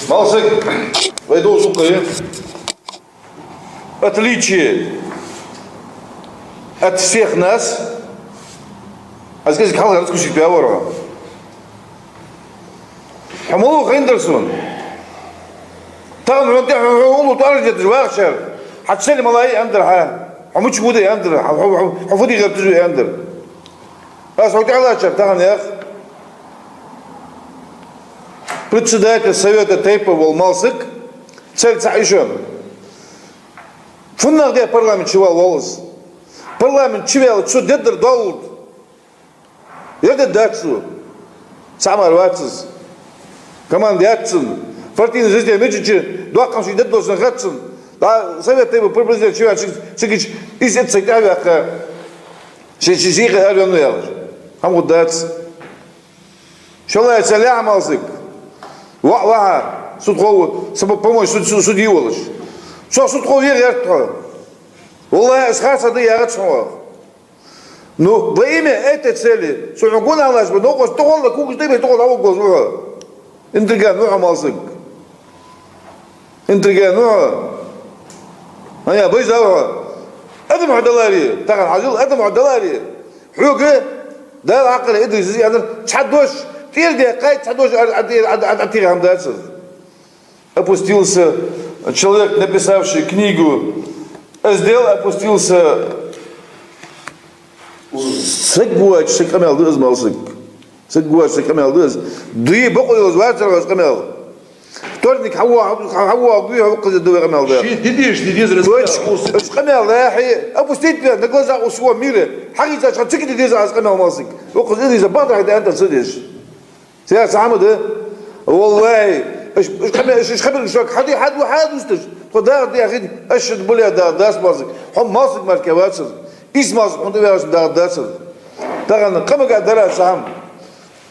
Малсык, войду сукая. Отличие от всех нас, а здесь халка раскусить пиавора. Хамулу Хендерсон. Там он тяхулу таржет жвахшер. Хатсели малай андер. Хамуч буды андер. Хафуди габтжу андер. Председатель совета Тейпа Малсык, цель Цаишон. Фуннах где парламент чевал волос. Парламент чевал, что дедер долд. Я дедачу. Самар ватсыз. Команда ятсын. Партийный жизнь мечичи, два камши дедер сахатсын. Да совет Тейпа президент чевал, чекич из эцекавяха. Шечизиха ариону ялж. Хаму дац. Шалай цаля Малсык. Ва, судхову, помочь судьи волос. Что судхов ярко? Улай схасады ярчо. Ну, во имя этой цели, что мы гуна наш, но вот то он кук дыбе, то он гозу. Интрига, ну Малсык. Интрига, ну. А я боюсь того. Это мадалари, так хажил, это мадалари. Хуга, да, акл, это здесь, чадош. Опустился человек, написавший книгу, сделал, опустился Сэгуач Шекамел Дуэз Малсык. Сэгуач Шекамел Дуэз. Дуи Бокуэлс Вачер Шекамел. Вторник Хауа Гуя Дуэ Камел Дуэ. Шекамел, да, опустить меня на глазах у всего мира. Хагица Шатики Диза Шекамел Малсык. Окуз Диза Бадра Хайда Сидиш. سياس عمده والله ايش خبر شوك حد واحد وستش خدار دي اخي اشد بولي داس مازك هم مازك مركبات اسم مازك هم داس داس تاغن قام قاعد درا سام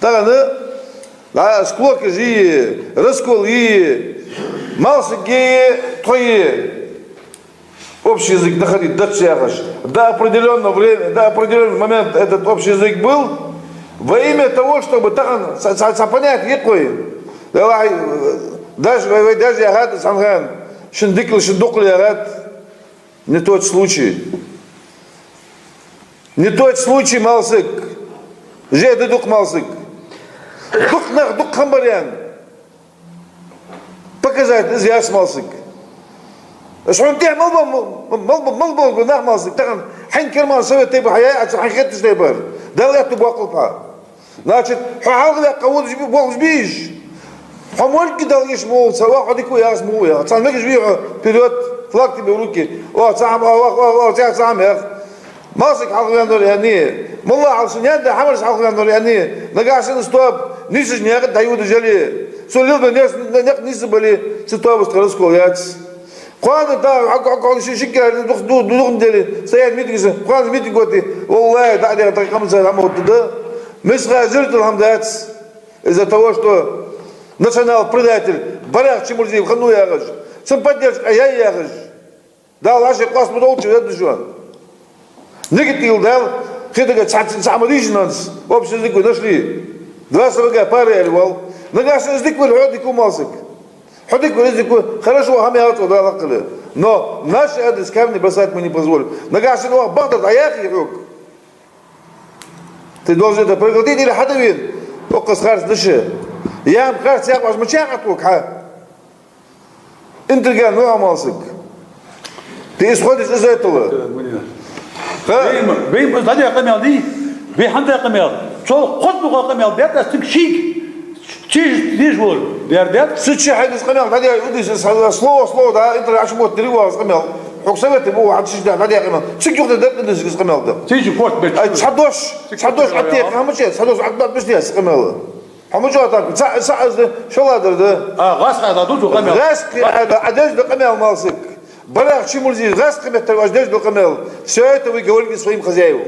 تاغن لا سكوك جي رسكول يي مازك جي توي общий язык доходит до чего-то. До определенного времени, до определенного момента этот общий язык был. Во имя того, чтобы там понять, якой, давай, даже я рад, санган, шиндикл, шиндукл, я рад, не тот случай. Не тот случай, Малсык. Жеды дух Малсык. Дух хамбарян. Показать, изъяс Малсык. Что он тебя мол нах Малсык. Так хайн керман совет тейбу хая, а хайн хеттиш тейбар. Дал я ту бакулпа. Значит, хахалга кавуд богжбиш. Хамольки дал ешь мол, сава ходику я сму я. Цан мекиш бира вперед, флаг тебе в руки. О, сам я. Масик халган дол яни. Молла алсунян да хамарс халган дол яни. Нагашин стоп, нисиш нягат дают жали. Солил бы нисиш были, стоп скороско яц. Куан да акал шикер дух дели. Стоят митинги, куан митинг готи. Оллай, да я так камса хамот да. Мы сразили хамдац из-за того, что национал-предатель Барах Чемурзиев хану ягаш, сам поддержка я ягаш. Да, наши класс подолчу, это же. Негатив дал, хитага саморижнанс, общий язык нашли. Два сорога пары альвал. Нагаш язык был ходику Малсык. Ходику языку хорошо хамиату да лакали. Но наши адрес камни бросать мы не позволим. Нагаш ну багдад аяхи рук. Ты должен это прекратить или хадавин? Только скажешь, дыши. Я вам кажется, я вас мочах отвук, ха? Интриган, ну Малсык. Ты исходишь из этого. Бейм, знаете, я камел ди? Бей ханда камел. Сол ход буга камел, бет астик шик. Чиж диш бол. Бердет. Сычи хайдис камел, надя удис слово, да, интер ашмот дривал камел. حكسبت بو عاد شجع بعد يا قمة شجع ده ده ده قمة ده تيجي فوت بيت شدوش عتيق همشي شدوش عقبات مش ليش قمة همشي عتاق ساعة شو هذا ده غاس هذا دوتو قمة غاس عدش ده قمة مالسك بلا شيء مرزي غاس قمة تواجدش ده قمة شايت ويقول لي سويم خزايو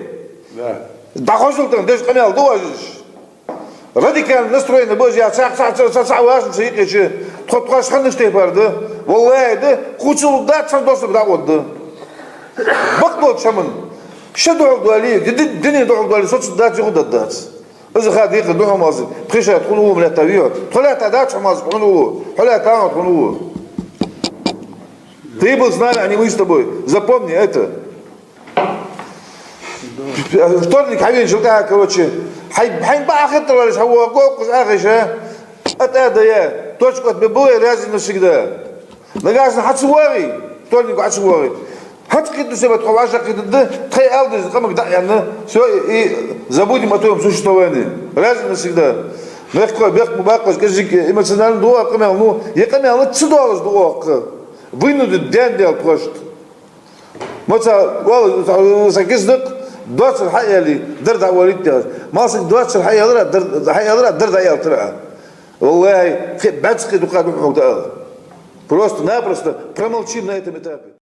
ده خشلتن ده قمة دواجش радикально настроены божья сауашын сыйық еші тұтқа шыққан іште барды олай еді құчылда чандосы да отды бақ болды шамын ше доғылды али діне доғылды али соты да жығыды дадыз إذا خد يقل دوها مازن بخيشة تخونوه من التوية طلعت أداتش مازن تخونوه طلعت أنا تخونوه ты был с нами, а не мы с тобой. Запомни это. Вторник, حبيبي شلتها короче. حين بقى خطر ولا شو هو قوقش آخر это я. Точку от бебуя рязь навсегда. Нагажно хатсуари. Вторник хатсуари. Хатскит себя тховажа кидды. Тхай алдыз камак да яна. Все и забудем о том существовании. Рязь навсегда. Мягко, мягко, мягко, скажи, эмоционально дуа камел, ну, я камел, ну, цудалось дуа. Вынудит день делать просто. مثلا والله سكزدق دوت الحقيقة اللي درد عواليد ماسك دوت الحقيقة درد عيال ترى والله بعد سكت وقاعد بحكم ده просто-напросто промолчим на этом этапе.